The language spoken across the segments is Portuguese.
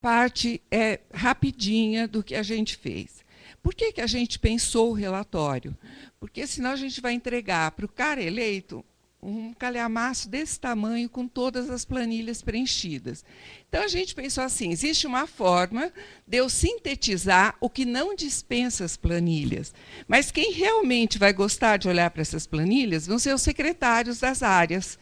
parte rapidinha do que a gente fez. Por que que a gente pensou o relatório? Porque senão a gente vai entregar para o cara eleito um calhamaço desse tamanho com todas as planilhas preenchidas. Então, a gente pensou assim, existe uma forma de eu sintetizar o que não dispensa as planilhas. Mas quem realmente vai gostar de olhar para essas planilhas vão ser os secretários das áreas,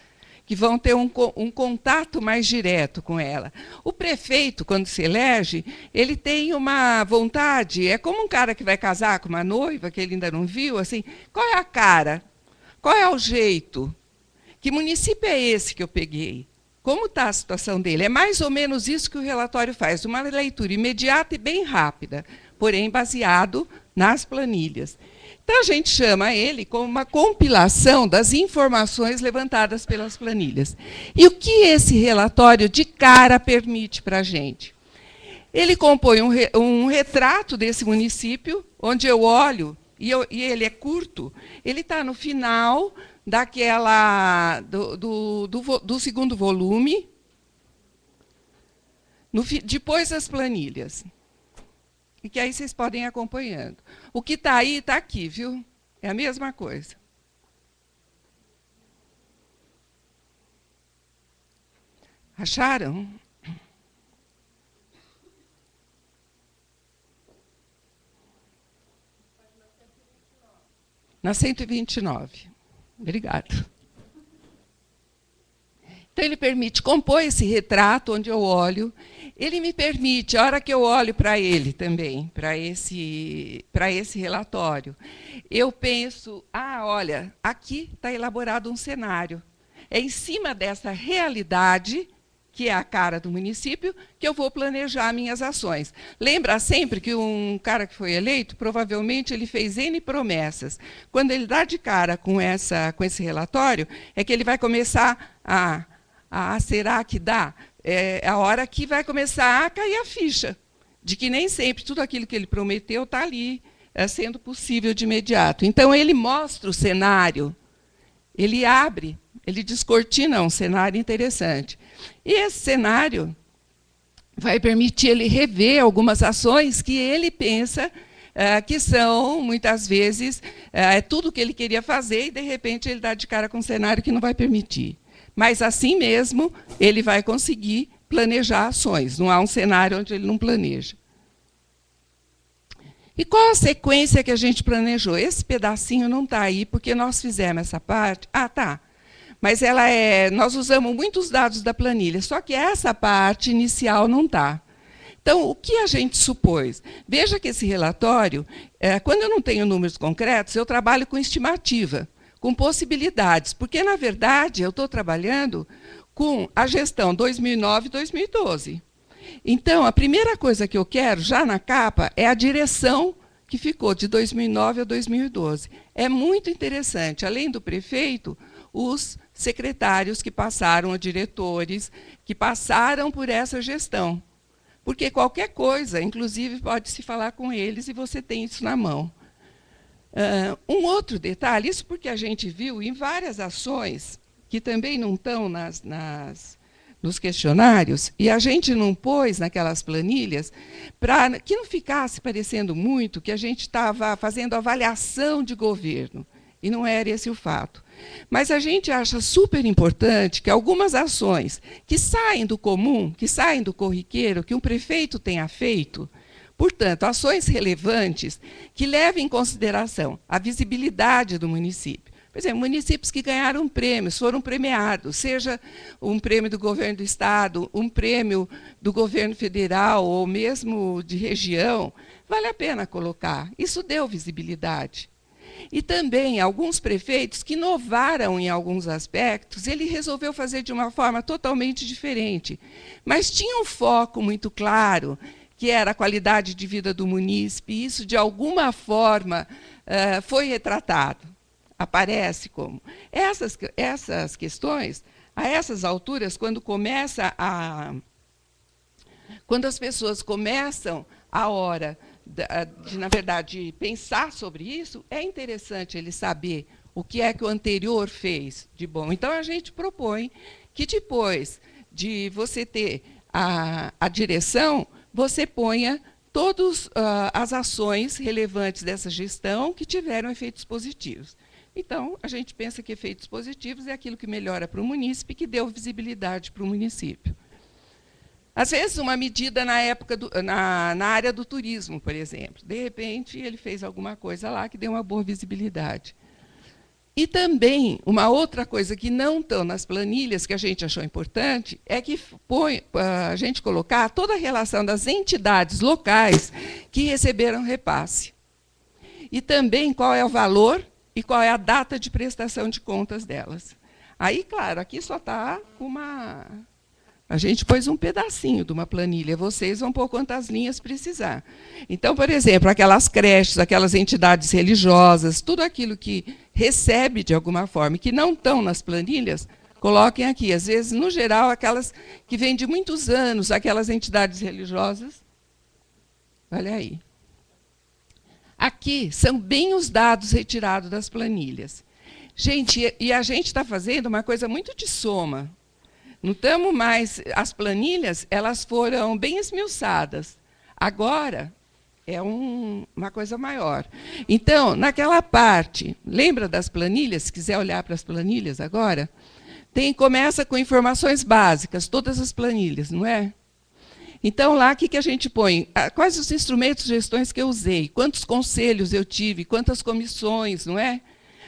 que vão ter um contato mais direto com ela. O prefeito, quando se elege, ele tem uma vontade, é como um cara que vai casar com uma noiva, que ele ainda não viu, assim, qual é a cara? Qual é o jeito? Que município é esse que eu peguei? Como está a situação dele? É mais ou menos isso que o relatório faz, uma leitura imediata e bem rápida, porém baseado nas planilhas. Então, a gente chama ele como uma compilação das informações levantadas pelas planilhas. E o que esse relatório de cara permite para a gente? Ele compõe um retrato desse município, onde eu olho, e ele é curto, ele está no final do segundo volume, depois das planilhas. E que aí vocês podem ir acompanhando. O que está aí, está aqui, viu? É a mesma coisa. Acharam? Na 129. Obrigada. Então, ele permite compor esse retrato onde eu olho. Ele me permite, a hora que eu olho para ele também, para esse relatório, eu penso, olha, aqui está elaborado um cenário. É em cima dessa realidade, que é a cara do município, que eu vou planejar minhas ações. Lembra sempre que um cara que foi eleito, provavelmente ele fez N promessas. Quando ele dá de cara com esse relatório, é que ele vai começar será que dá? É a hora que vai começar a cair a ficha, de que nem sempre tudo aquilo que ele prometeu está ali, sendo possível de imediato. Então, ele mostra o cenário, ele abre, ele descortina um cenário interessante. E esse cenário vai permitir ele rever algumas ações que ele pensa que são, muitas vezes, tudo o que ele queria fazer, e, de repente, ele dá de cara com um cenário que não vai permitir. Mas, assim mesmo, ele vai conseguir planejar ações. Não há um cenário onde ele não planeja. E qual a sequência que a gente planejou? Esse pedacinho não está aí, porque nós fizemos essa parte. Tá. Mas nós usamos muitos dados da planilha, só que essa parte inicial não está. Então, o que a gente supôs? Veja que esse relatório, quando eu não tenho números concretos, eu trabalho com estimativa, com possibilidades, porque, na verdade, eu estou trabalhando com a gestão 2009 e 2012. Então, a primeira coisa que eu quero, já na capa, é a direção que ficou de 2009 a 2012. É muito interessante, além do prefeito, os secretários que passaram, os diretores, que passaram por essa gestão. Porque qualquer coisa, inclusive, pode-se falar com eles e você tem isso na mão. Um outro detalhe, isso porque a gente viu em várias ações, que também não estão nos questionários, e a gente não pôs naquelas planilhas, para que não ficasse parecendo muito que a gente estava fazendo avaliação de governo, e não era esse o fato. Mas a gente acha super importante que algumas ações que saem do comum, que saem do corriqueiro, que um prefeito tenha feito, portanto, ações relevantes que levem em consideração a visibilidade do município. Por exemplo, municípios que ganharam prêmios, foram premiados, seja um prêmio do governo do Estado, um prêmio do governo federal ou mesmo de região, vale a pena colocar. Isso deu visibilidade. E também alguns prefeitos que inovaram em alguns aspectos, ele resolveu fazer de uma forma totalmente diferente, mas tinha um foco muito claro, que era a qualidade de vida do munícipe, e isso, de alguma forma, foi retratado. Aparece como. Essas questões, a essas alturas, quando as pessoas começam a hora de, na verdade, pensar sobre isso, é interessante ele saber o que é que o anterior fez de bom. Então, a gente propõe que, depois de você ter a direção, você ponha todas as ações relevantes dessa gestão que tiveram efeitos positivos. Então, a gente pensa que efeitos positivos é aquilo que melhora para o munícipe, que deu visibilidade para o município. Às vezes, uma medida na área do turismo, por exemplo. De repente, ele fez alguma coisa lá que deu uma boa visibilidade. E também, uma outra coisa que não estão nas planilhas, que a gente achou importante, é que a gente colocar toda a relação das entidades locais que receberam repasse. E também qual é o valor e qual é a data de prestação de contas delas. Aí, claro, aqui só está uma... A gente pôs um pedacinho de uma planilha, vocês vão pôr quantas linhas precisar. Então, por exemplo, aquelas creches, aquelas entidades religiosas, tudo aquilo que recebe de alguma forma e que não estão nas planilhas, coloquem aqui. Às vezes, no geral, aquelas que vêm de muitos anos, aquelas entidades religiosas. Olha aí. Aqui são bem os dados retirados das planilhas. Gente, e a gente está fazendo uma coisa muito de soma. Não estamos mais... As planilhas, elas foram bem esmiuçadas. Agora, é uma coisa maior. Então, naquela parte, lembra das planilhas? Se quiser olhar para as planilhas agora, começa com informações básicas, todas as planilhas, não é? Então, lá, o que a gente põe? Quais os instrumentos de gestões que eu usei? Quantos conselhos eu tive? Quantas comissões, não é?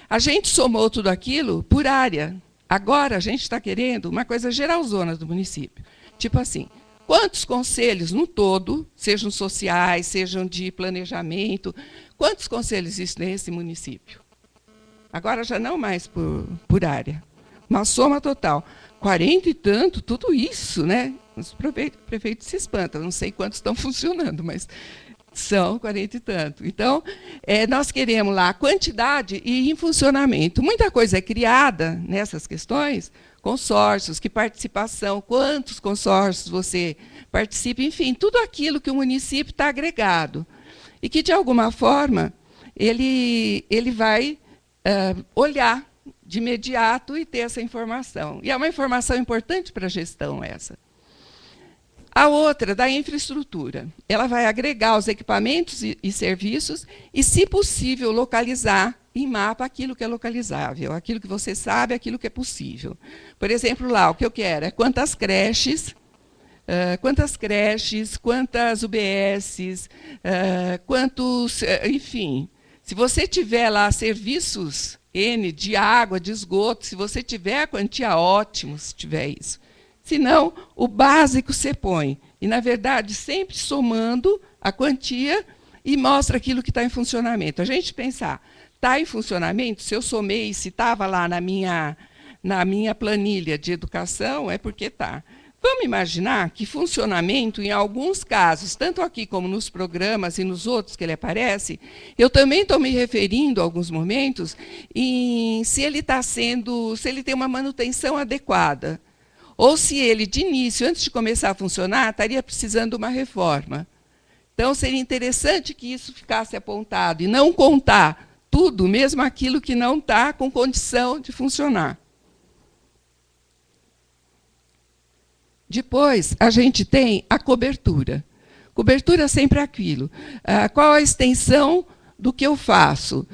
A gente somou tudo aquilo por área. Agora, a gente está querendo uma coisa geralzona do município. Tipo assim, quantos conselhos no todo, sejam sociais, sejam de planejamento, quantos conselhos existem nesse município? Agora, já não mais por área. Uma soma total. 40 e tanto, tudo isso, né? Os prefeitos se espantam, não sei quantos estão funcionando, mas são 40 e tanto. Então, nós queremos lá a quantidade e em funcionamento. Muita coisa é criada nessas questões, consórcios, que participação, quantos consórcios você participa, enfim, tudo aquilo que o município está agregado. E que, de alguma forma, ele vai olhar de imediato e ter essa informação. E é uma informação importante para a gestão essa. A outra, da infraestrutura. Ela vai agregar os equipamentos e serviços e, se possível, localizar em mapa aquilo que é localizável, aquilo que você sabe, aquilo que é possível. Por exemplo, lá, o que eu quero é quantas creches, quantas UBSs, enfim. Se você tiver lá serviços N de água, de esgoto, se você tiver a quantia, ótimo, se tiver isso. Senão, o básico você põe. E, na verdade, sempre somando a quantia e mostra aquilo que está em funcionamento. A gente pensar, está em funcionamento, se eu somei, se estava lá na minha planilha de educação, é porque está. Vamos imaginar que funcionamento, em alguns casos, tanto aqui como nos programas e nos outros que ele aparece, eu também estou me referindo, a alguns momentos, se ele tem uma manutenção adequada. Ou se ele, de início, antes de começar a funcionar, estaria precisando de uma reforma. Então, seria interessante que isso ficasse apontado e não contar tudo, mesmo aquilo que não está com condição de funcionar. Depois, a gente tem a cobertura. Cobertura sempre é aquilo. Qual a extensão do que eu faço?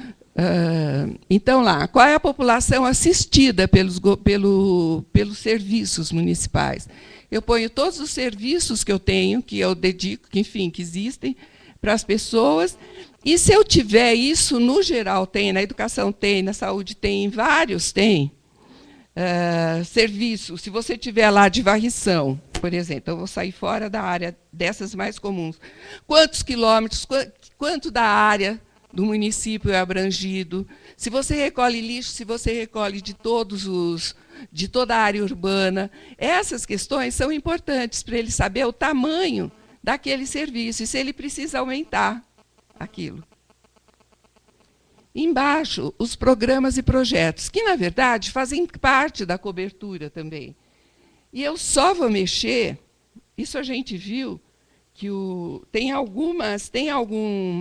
Então, lá, qual é a população assistida pelos serviços municipais? Eu ponho todos os serviços que eu tenho, que eu dedico, que, enfim, que existem para as pessoas. E se eu tiver isso, no geral tem, na educação tem, na saúde tem, em vários tem, serviço. Se você tiver lá de varrição, por exemplo, eu vou sair fora da área dessas mais comuns. Quantos quilômetros, quanto da área do município é abrangido? Se você recolhe lixo, se você recolhe de toda a área urbana. Essas questões são importantes para ele saber o tamanho daquele serviço e se ele precisa aumentar aquilo. Embaixo, os programas e projetos, que, na verdade, fazem parte da cobertura também. E eu só vou mexer, isso a gente viu, que tem algum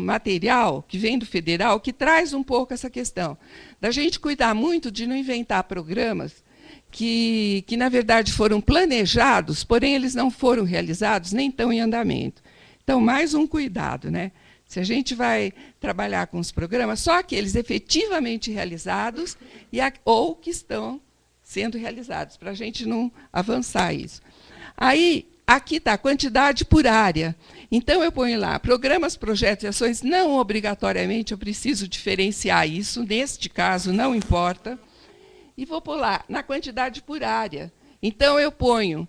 material que vem do federal que traz um pouco essa questão, da gente cuidar muito de não inventar programas que, na verdade, foram planejados, porém eles não foram realizados, nem estão em andamento. Então, mais um cuidado, né? Se a gente vai trabalhar com os programas, só aqueles efetivamente realizados ou que estão sendo realizados, para a gente não avançar isso. Aí, aqui está a quantidade por área. Então, eu ponho lá, programas, projetos e ações, não obrigatoriamente, eu preciso diferenciar isso, neste caso, não importa. E vou pôr lá, na quantidade por área. Então, eu ponho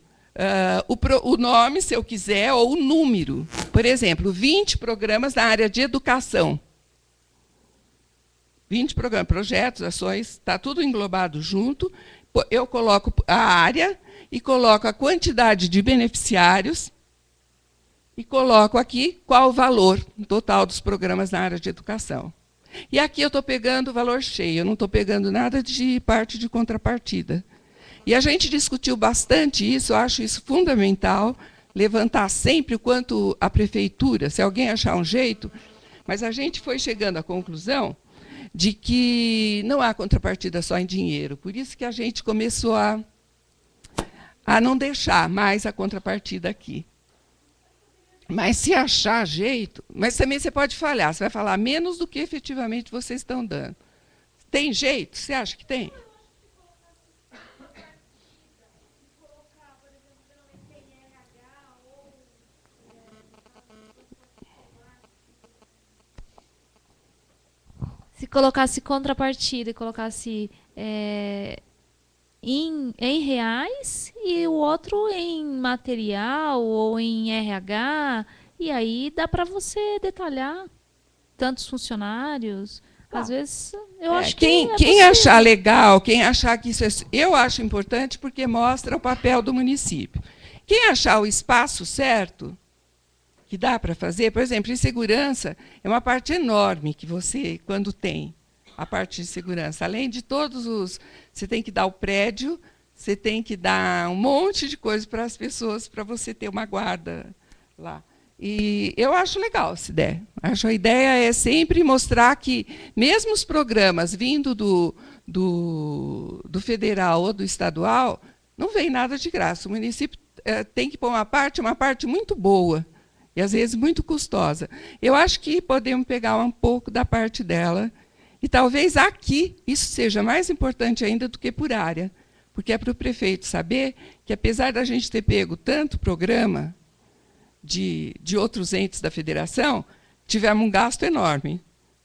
o nome, se eu quiser, ou o número. Por exemplo, 20 programas na área de educação. 20 programas, projetos, ações, está tudo englobado junto. Eu coloco a área e coloco a quantidade de beneficiários e coloco aqui qual o valor total dos programas na área de educação. E aqui eu estou pegando o valor cheio, eu não estou pegando nada de parte de contrapartida. E a gente discutiu bastante isso, eu acho isso fundamental, levantar sempre o quanto a prefeitura, se alguém achar um jeito, mas a gente foi chegando à conclusão de que não há contrapartida só em dinheiro. Por isso que a gente começou a não deixar mais a contrapartida aqui. Mas se achar jeito, mas também você pode falhar, você vai falar menos do que efetivamente vocês estão dando. Tem jeito? Você acha que tem? Se colocasse contrapartida e colocasse em reais e o outro em material ou em RH, e aí dá para você detalhar tantos funcionários. Às vezes, eu acho que quem achar legal, quem achar que isso eu acho importante porque mostra o papel do município. Quem achar o espaço certo, que dá para fazer, por exemplo, em segurança, é uma parte enorme que você, quando tem a parte de segurança, além de todos os... Você tem que dar o prédio, você tem que dar um monte de coisa para as pessoas, para você ter uma guarda lá. E eu acho legal se der. Acho a ideia é sempre mostrar que, mesmo os programas vindo do federal ou do estadual, não vem nada de graça. O município tem que pôr uma parte muito boa, e às vezes muito custosa. Eu acho que podemos pegar um pouco da parte dela, e talvez aqui isso seja mais importante ainda do que por área, porque é para o prefeito saber que, apesar da gente ter pego tanto programa de outros entes da federação, tivemos um gasto enorme.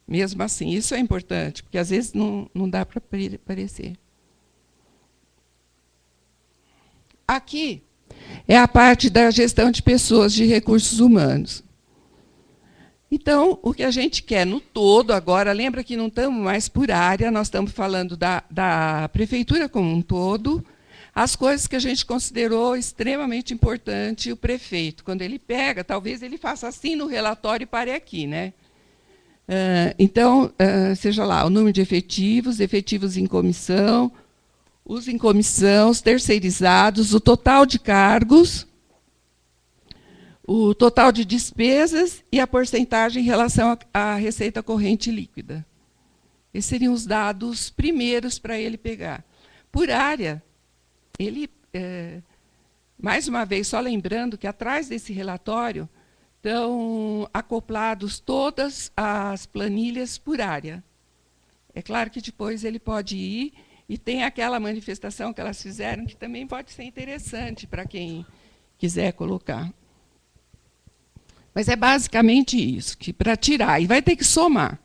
Mesmo assim, isso é importante, porque às vezes não dá para aparecer. Aqui é a parte da gestão de pessoas, de recursos humanos. Então, o que a gente quer no todo agora, lembra que não estamos mais por área, nós estamos falando da prefeitura como um todo, as coisas que a gente considerou extremamente importante, o prefeito, quando ele pega, talvez ele faça assim no relatório e pare aqui, né? Então, seja lá, o número de efetivos em comissão, os em comissão, os terceirizados, o total de cargos, o total de despesas e a porcentagem em relação à receita corrente líquida. Esses seriam os dados primeiros para ele pegar. Por área, ele, mais uma vez, só lembrando que atrás desse relatório estão acoplados todas as planilhas por área. É claro que depois ele pode ir e tem aquela manifestação que elas fizeram que também pode ser interessante para quem quiser colocar. Mas é basicamente isso, que para tirar, e vai ter que somar.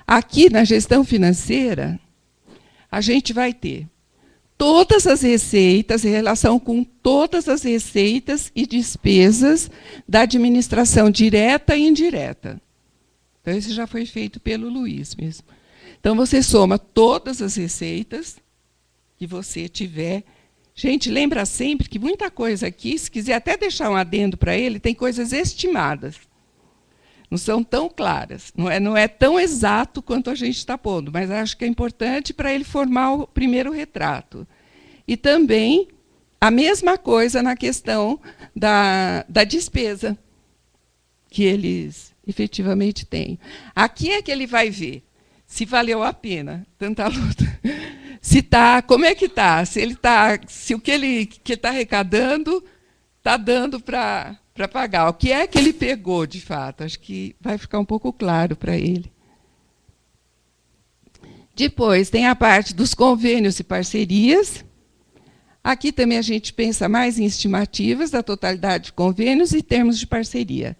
Aqui, na gestão financeira, a gente vai ter todas as receitas, em relação com todas as receitas e despesas da administração direta e indireta. Então, isso já foi feito pelo Luiz mesmo. Então, você soma todas as receitas que você tiver. Gente, lembra sempre que muita coisa aqui, se quiser até deixar um adendo para ele, tem coisas estimadas. Não são tão claras, não é tão exato quanto a gente está pondo, mas acho que é importante para ele formar o primeiro retrato. E também a mesma coisa na questão da despesa que eles efetivamente têm. Aqui é que ele vai ver se valeu a pena tanta luta. se tá, como é que tá, se ele tá, se o que ele que está arrecadando está dando para pagar, o que é que ele pegou de fato. Acho que vai ficar um pouco claro para ele. Depois tem a parte dos convênios e parcerias. Aqui também a gente pensa mais em estimativas da totalidade de convênios e termos de parceria.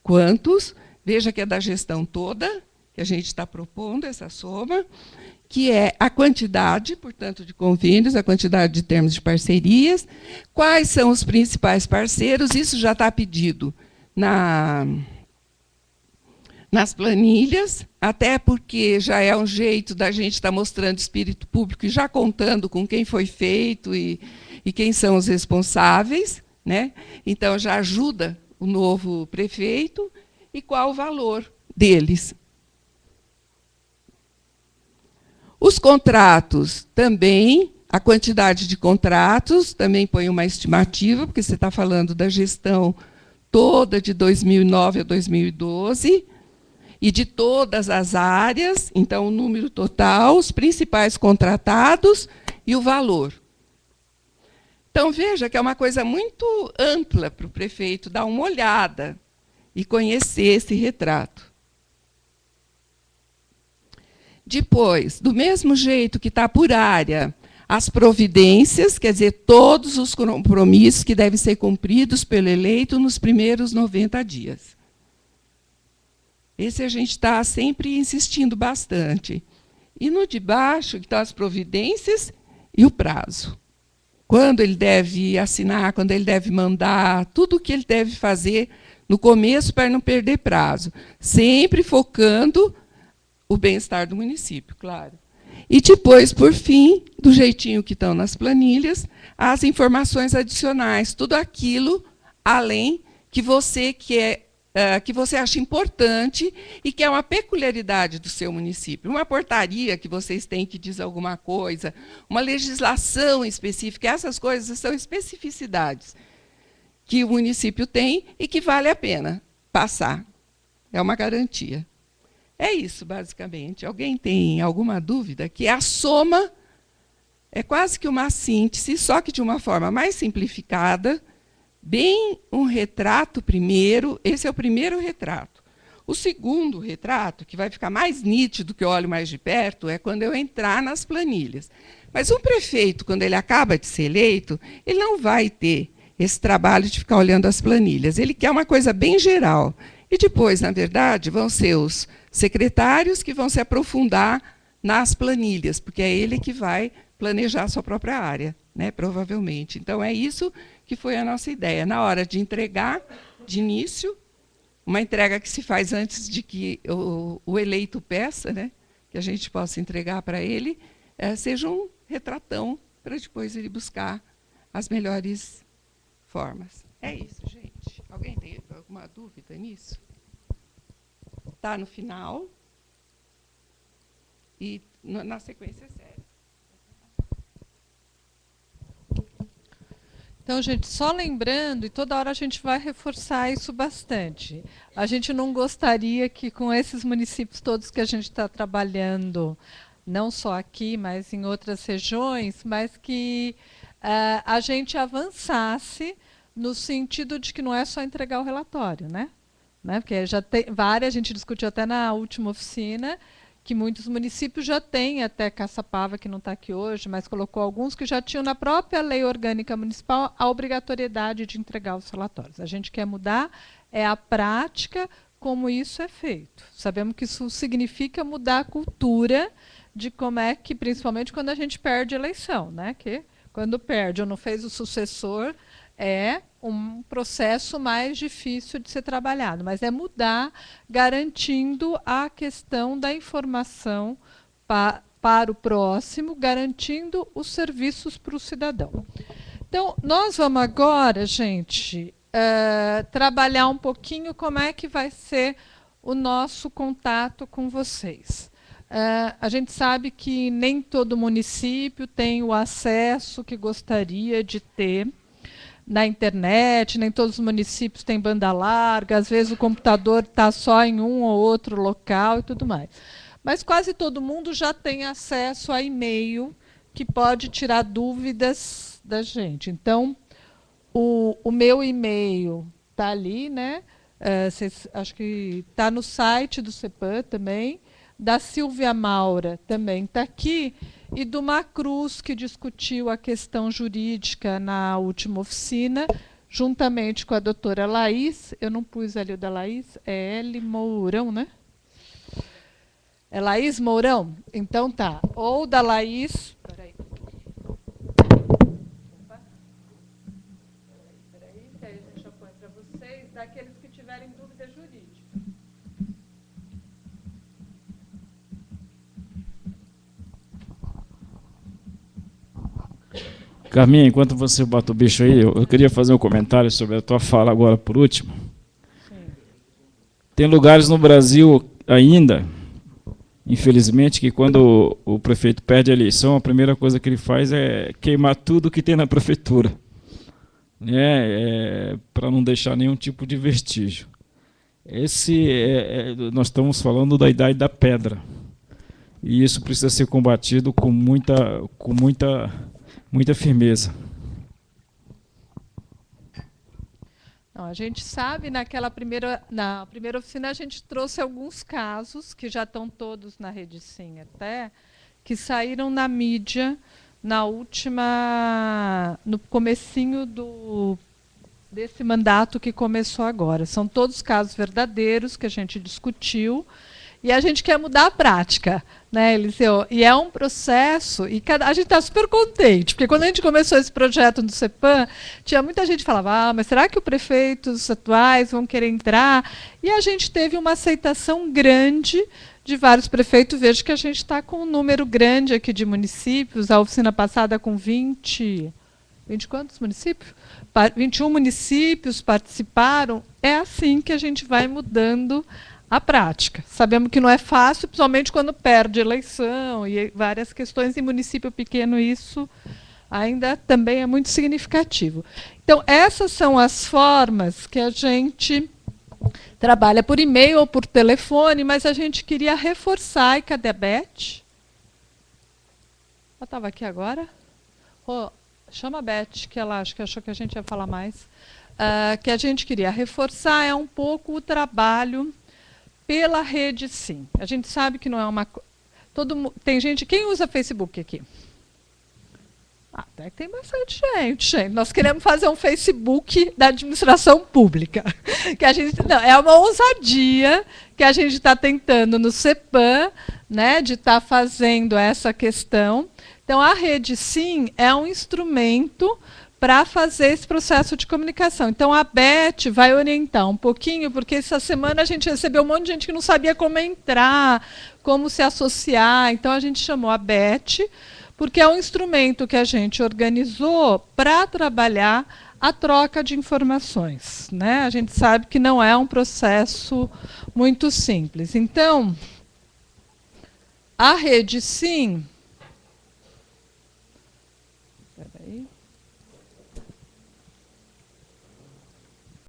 Quantos? Veja que é da gestão toda, que a gente está propondo essa soma, que é a quantidade, portanto, de convênios, a quantidade de termos de parcerias, quais são os principais parceiros, isso já está pedido nas planilhas, até porque já é um jeito da gente estar mostrando espírito público e já contando com quem foi feito e quem são os responsáveis, né? Então, já ajuda o novo prefeito e qual o valor deles. Os contratos também, a quantidade de contratos, também põe uma estimativa, porque você está falando da gestão toda de 2009 a 2012, e de todas as áreas, então o número total, os principais contratados e o valor. Então, veja que é uma coisa muito ampla para o prefeito dar uma olhada e conhecer esse retrato. Depois, do mesmo jeito que está por área, as providências, quer dizer, todos os compromissos que devem ser cumpridos pelo eleito nos primeiros 90 dias. Esse a gente está sempre insistindo bastante. E no de baixo, que estão as providências e o prazo. Quando ele deve assinar, quando ele deve mandar, tudo o que ele deve fazer no começo para não perder prazo. Sempre focando o bem-estar do município, claro. E depois, por fim, do jeitinho que estão nas planilhas, as informações adicionais, tudo aquilo além que você quer, que você acha importante e que é uma peculiaridade do seu município. Uma portaria que vocês têm que diz alguma coisa, uma legislação específica, essas coisas são especificidades que o município tem e que vale a pena passar. É uma garantia. É isso, basicamente. Alguém tem alguma dúvida? Que a soma é quase que uma síntese, só que de uma forma mais simplificada, bem um retrato primeiro, esse é o primeiro retrato. O segundo retrato, que vai ficar mais nítido, que eu olho mais de perto, é quando eu entrar nas planilhas. Mas um prefeito, quando ele acaba de ser eleito, ele não vai ter esse trabalho de ficar olhando as planilhas. Ele quer uma coisa bem geral. E depois, na verdade, vão ser os secretários que vão se aprofundar nas planilhas, porque é ele que vai planejar a sua própria área, né, provavelmente. Então, é isso que foi a nossa ideia. Na hora de entregar, de início, uma entrega que se faz antes de que o eleito peça, né, que a gente possa entregar para ele, seja um retratão para depois ele buscar as melhores formas. É isso, gente. Alguém tem alguma dúvida nisso? Está no final. E na sequência séria. Então, gente, só lembrando, e toda hora a gente vai reforçar isso bastante, a gente não gostaria que com esses municípios todos que a gente está trabalhando, não só aqui, mas em outras regiões, mas que a gente avançasse no sentido de que não é só entregar o relatório, né? Porque já tem várias, a gente discutiu até na última oficina, que muitos municípios já têm, até Caçapava, que não está aqui hoje, mas colocou alguns que já tinham na própria lei orgânica municipal a obrigatoriedade de entregar os relatórios. A gente quer mudar é a prática como isso é feito. Sabemos que isso significa mudar a cultura de como é que, principalmente quando a gente perde a eleição, né? Que quando perde ou não fez o sucessor, é um processo mais difícil de ser trabalhado, mas é mudar, garantindo a questão da informação para o próximo, garantindo os serviços para o cidadão. Então, nós vamos agora, gente, trabalhar um pouquinho como é que vai ser o nosso contato com vocês. A gente sabe que nem todo município tem o acesso que gostaria de ter na internet, nem todos os municípios têm banda larga, às vezes o computador está só em um ou outro local e tudo mais. Mas quase todo mundo já tem acesso a e-mail que pode tirar dúvidas da gente. Então, o meu e-mail está ali, né? Acho que está no site do CEPAM também, da Silvia Maura também está aqui, e do Macruz, que discutiu a questão jurídica na última oficina, juntamente com a doutora Laís. Eu não pus ali o da Laís, é L. Mourão, né? É Laís Mourão? Então tá. Ou da Laís. Peraí. Peraí, que aí a gente já põe para vocês, daqueles que tiverem dúvida jurídica. Carminha, enquanto você bota o bicho aí, eu queria fazer um comentário sobre a tua fala agora por último. Sim. Tem lugares no Brasil ainda, infelizmente, que quando o prefeito perde a eleição, a primeira coisa que ele faz é queimar tudo que tem na prefeitura, né, para não deixar nenhum tipo de vestígio. Nós estamos falando da idade da pedra, e isso precisa ser combatido com muita firmeza. Não, a gente sabe, na primeira oficina, a gente trouxe alguns casos, que já estão todos na Rede Sim até, que saíram na mídia no comecinho desse mandato que começou agora. São todos casos verdadeiros que a gente discutiu, e a gente quer mudar a prática, né, Eliseu? E é um processo, e a gente está super contente, porque quando a gente começou esse projeto do CEPAM, tinha muita gente que falava, mas será que os prefeitos atuais vão querer entrar? E a gente teve uma aceitação grande de vários prefeitos. Vejo que a gente está com um número grande aqui de municípios, a oficina passada com 20 quantos municípios? 21 municípios participaram. É assim que a gente vai mudando a prática. Sabemos que não é fácil, principalmente quando perde eleição e várias questões. Em município pequeno, isso ainda também é muito significativo. Então, essas são as formas que a gente trabalha por e-mail ou por telefone, mas a gente queria reforçar. E cadê a Beth? Ela estava aqui agora? Chama a Beth, que ela acho que achou que a gente ia falar mais. Que a gente queria reforçar é um pouco o trabalho pela Rede Sim. A gente sabe que não é uma... Tem gente... Quem usa Facebook aqui? Até que tem bastante gente. Nós queremos fazer um Facebook da administração pública. Que a gente, não, é uma ousadia que a gente está tentando no CEPAM, né, de estar fazendo essa questão. Então, a Rede Sim é um instrumento para fazer esse processo de comunicação. Então, a Beth vai orientar um pouquinho, porque essa semana a gente recebeu um monte de gente que não sabia como entrar, como se associar. Então, a gente chamou a Beth, porque é um instrumento que a gente organizou para trabalhar a troca de informações, né? A gente sabe que não é um processo muito simples. Então, a Rede Sim